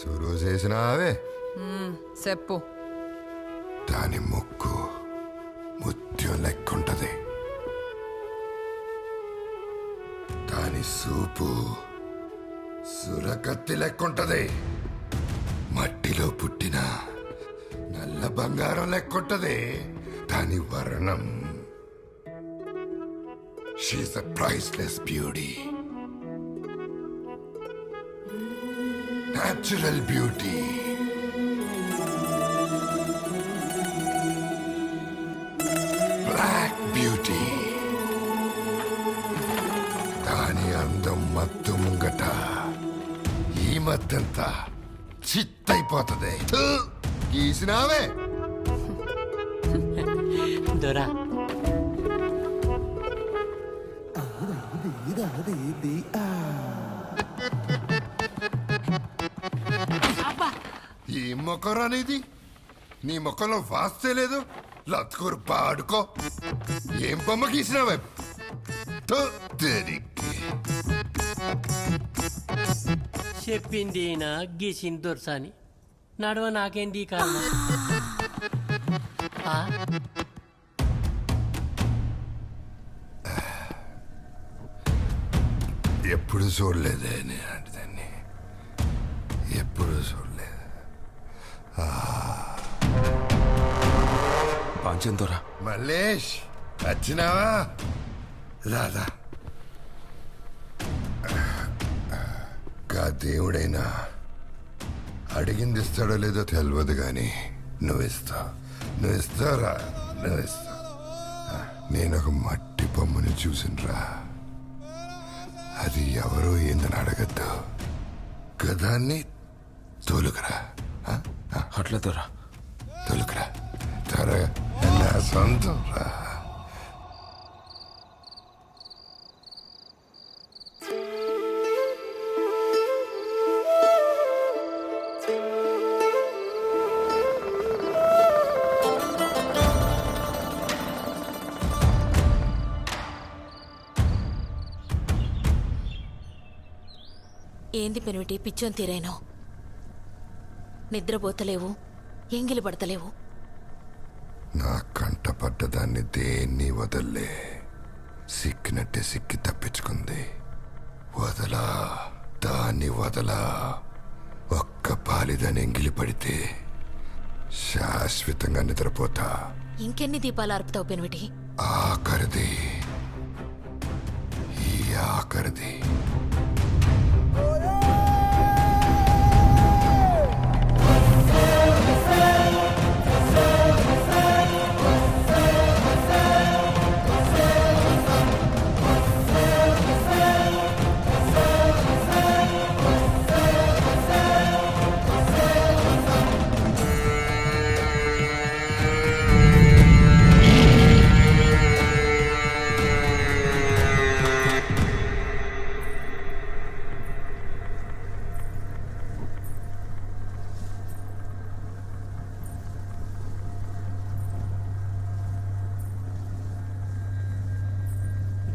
సురువు చేసినావే చెప్పు. దాని ముక్కు ముత్యం లెక్కుంటది, దాని సూపు సురకత్తి లెక్కుంటది, మట్టిలో పుట్టిన నల్ల బంగారం లెక్కుంటది దాని వర్ణం. She is a priceless beauty, natural beauty. Black beauty. దాని అందం మత్తు ముంగట ఈ మత్తంతా చిత్తైపోతుంది. గీసినావే దొరా. ఈ మొక్కరు అనేది నీ మొక్కలో వాస్తే లేదు. లత్కూరు పాడుకో. ఏం బొమ్మ గీసినావే? చెప్పింది నా గీసింది దొరసాని. నడవ నాకేంటి కారణం? ఎప్పుడు చూడలేదే నేను దాన్ని, ఎప్పుడు చూడలేదు. పాంచంతోరా. మల్లేష్ వచ్చినావా? రాదా కా దేవుడైనా అడిగింది ఇస్తాడో లేదో తెలియదు కానీ నువ్విస్తారా? నేను ఒక మట్టి బొమ్మని చూసినరా. అది ఎవరో ఏందని అడగద్దు, గదాన్ని తోలుకురా. అట్లా దొరా. తొలుకురా త్వరగా. నా సొంతం రా. ఏంది పెనుమిటి పిచ్చోని తీరేనో? నిద్రపోతలేవు, ఎంగిలి పడతలేవు. నా కంట పడ్డదాన్ని దేన్ని వదల్లే. సిక్కినట్టే సిక్కి తప్పించుకుంది. వదలా దాన్ని వదలా. ఒక్క పాలిదాన్ని ఎంగిలి పడితే శాశ్వతంగా నిద్రపోతా. ఇంకెన్ని దీపాలు అర్పుతావు పెనుమిటి? ఆఖరిది, ఈ ఆఖరిది.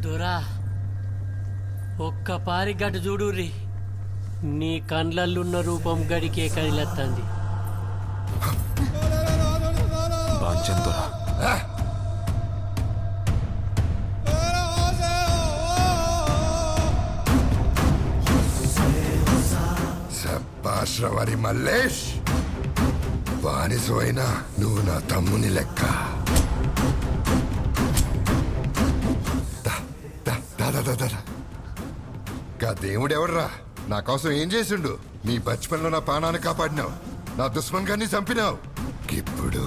దొరా, ఒక్క పారి గడ్డ చూడుర్రి. నీ కండ్లల్లున్న రూపం గడికే కదిలెత్తంది. పాంచంతోరా. శభాశ్రవరి మల్లేష్. బానిసైనా నువ్వు నా తమ్ముని లెక్క. గా దేవుడెవడ్రా? నా కోసం ఏం చేసిండు? నీ బచ్పన్లో నా ప్రాణాన్ని కాపాడినావు, నా దుష్మన్ గారిని చంపినావు. ఇప్పుడు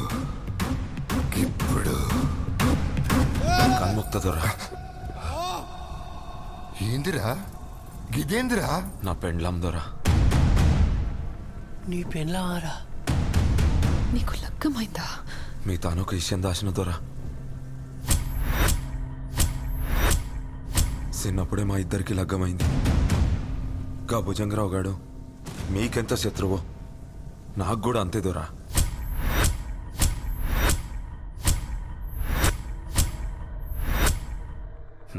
కన్ముక్త దొరా. ఏందిరా గిదేందిరా? నా పెండ్లాం దొరా. నీ పెళ్ళారా? నీకు లగ్గమైందా? మీ తాను ఒక విషయం దాచిన దొరా. చిన్నప్పుడే మా ఇద్దరికి లగ్గమైంది. గా భుజంగరావు గాడు మీకెంత శత్రువో నాకు కూడా అంతే దొరా.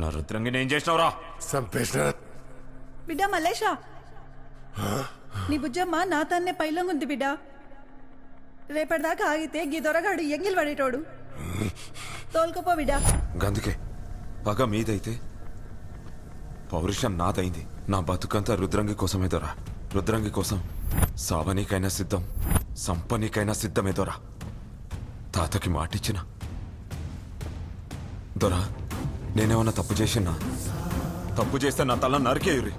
నా రుద్రంగిని ఏం చేసినావురా? సంపేష్ణ బిడ్డ మల్లేషా, నీ బుజ్జమ్మ నా తన్నే పైలంగుంది బిడ్డ. రేపటిదాకా ఆగితే గీ దొరగాడు ఎంగిల్ పడేటోడు. తోలుకోపో బిడ్డ. గందుకే పగ మీదైతే పౌరుషం నాదైంది. నా బతుకంతా రుద్రంగి కోసమే దొరా. రుద్రంగి కోసం సావనీకైనా సిద్ధం, సంపనీకైనా సిద్ధమే దొరా. తాతకి మాటిచ్చిన దొరా, నేనేమన్నా తప్పు చేసినా? తప్పు చేస్తే నా తల నరికేయురి.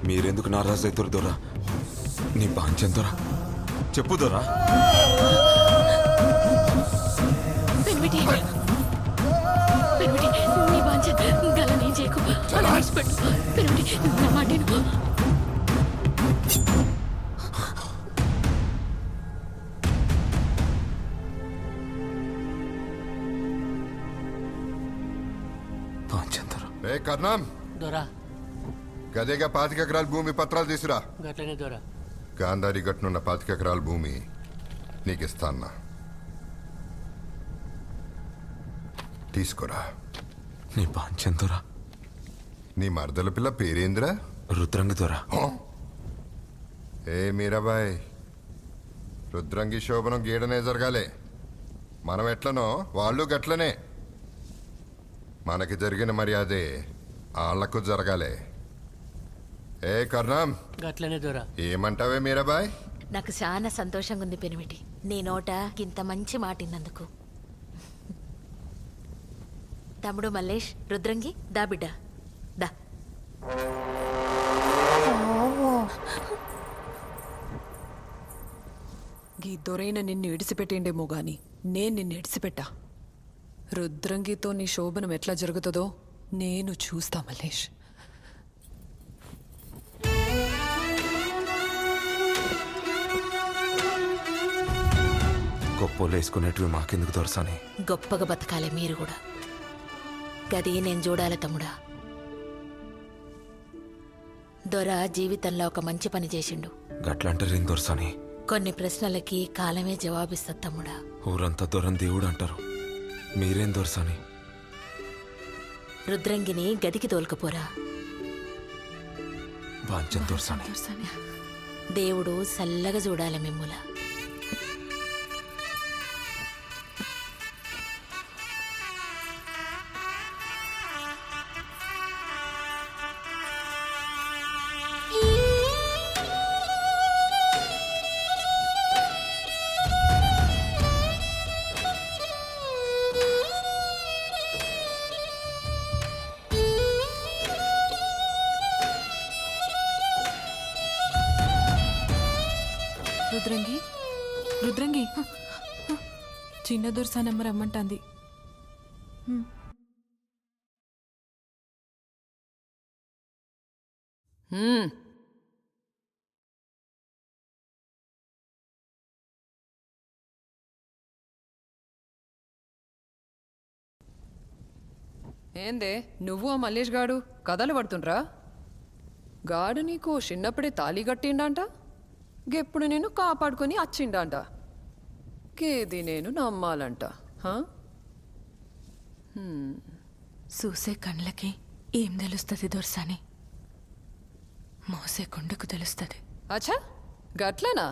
మీరెందుకు నారాజు అవుతారు దొరా? నీ బాంచం దొరా, చెప్పు దొరా. పెన్విటి పెన్విటి నీ బాంచ గలని చేయకు. అలా విడిచిపెట్టు. పెన్విటి నా మాట విను. బాంచం దొరా. ఏ కర్ణం, దొరా గదేగా 25 ఎకరాల భూమి పత్రాలు తీసురా. గట్లనే దొరా. గాంధారి గట్టునున్న 25 ఎకరాల భూమి నీకు ఇస్తాన్నా, తీసుకురా. నీ బాంచం దొరా. నీ మరదల పిల్ల పేరేంద్రా? రుద్రంగి దొరా. ఏ మీరాబాయ్, రుద్రంగి శోభనం గీడనే జరగాలి. మనం ఎట్లనో వాళ్ళు గట్లనే. మనకి జరిగిన మర్యాదే ఆళ్లకు జరగాలి. ఏ కర్ణం, గట్లనే దొరా. ఏమంటావే మీరాబాయ్? నాకు చాలా సంతోషంగా ఉంది పెనిమిటి, నీ నోట ఇంత మంచి మాటిన్నందుకు. తమ్ముడు మల్లేష్, రుద్రంగి దా బిడ్డ దా. గీ దొరైన నిన్ను ఇడిసిపెట్టేండేమో గాని నేను నిన్ను ఇడిసిపెట్టా. రుద్రంగితో నీ శోభనం ఎట్లా జరుగుతుందో నేను చూస్తా మల్లేష్. గొప్పోళ్ళు వేసుకునేటివి మాకెందుకు దొరసాని? గొప్పగా బతకాలి మీరు కూడా. గది నేను చూడాలి తమ్ముడా. దొర జీవితంలో ఒక మంచి పని చేసిండు. గట్లంటారేం దొరసాని? కొన్ని ప్రశ్నలకి కాలమే జవాబిస్తుంది తమ్ముడా. ఊరంతా దొరని దేవుడు అంటారు, మీరేం దొరసాని? రుద్రంగిని గదికి తోలుకపోరా. బాంచం దొరసాని. దేవుడు సల్లగా చూడాలి మిమ్ముల. రుద్రంగి, రుద్రంగి, చిన్న దొరసానమ్మ రమ్మంటాంది. ఏందే నువ్వు ఆ మల్లేష్ గాడు కథలు పడుతుండ్రా? గాడు నీకు చిన్నప్పుడే తాళి కట్టిండంట, గెప్పుడు నేను కాపాడుకొని వచ్చిండంట. కేది నేను నమ్మాలంట. చూసే కండ్లకి ఏం తెలుస్తుంది దొరసాని, మోసే కొండకు తెలుస్తుంది. అచ్చా గట్లనా?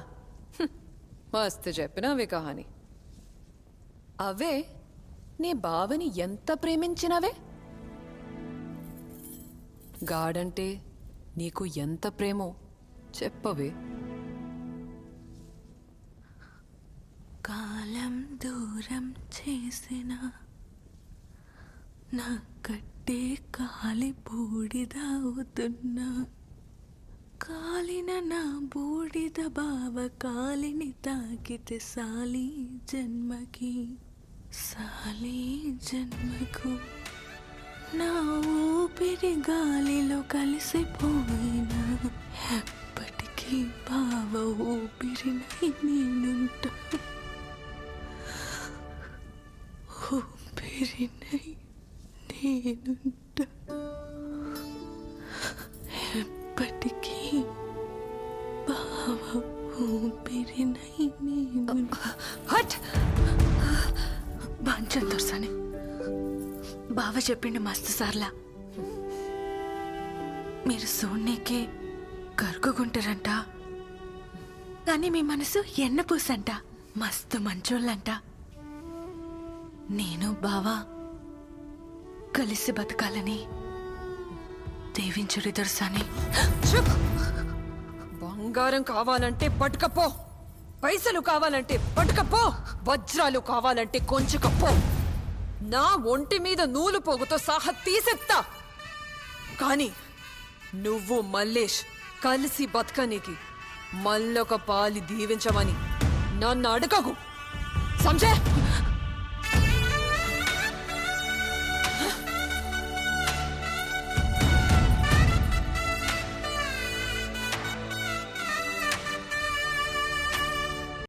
మస్తు చెప్పినవి కహాని. అవే నీ బావని ఎంత ప్రేమించినవే? గాడంటే నీకు ఎంత ప్రేమో చెప్పవే. కాలం దూరం చేసిన నా కట్టే కాలి బూడిదవుతున్నా, కాలిన నా బూడిద బావ కాలిని తాకితే సాలి జన్మకి, సాలి జన్మకు నా ఊపిరి గాలిలో కలిసిపోయినా, ఎప్పటికీ బావ ఊపిరినై నేనుంటా, ఊపిరినై నేనుంటా, ఎప్పటికీ బావ ఊపిరినై నేనుంటా. హట్! బాంచం దొరసాని, బావ చెప్పిండు మస్తు సార్లా, మీరు సోన్నీకే కరుకుకుంటారంట, కానీ మీ మనసు ఎన్నపూసంట, మస్తు మంచోళ్ళంట. నేను బావా కలిసి బతకాలని దీవించుడి దొరసాని. చుప్! బంగారం కావాలంటే పట్టుకపో, పైసలు కావాలంటే పట్టుకపో, వజ్రాలు కావాలంటే కొంచుకపో. నా ఒంటి మీద నూలు పోగుతో సహా తీసెత్తా. కానీ నువ్వు మల్లేష్ కలిసి బతకనికి మళ్ళొక పాలి దీవించమని నన్ను అడగకు. సంజయ్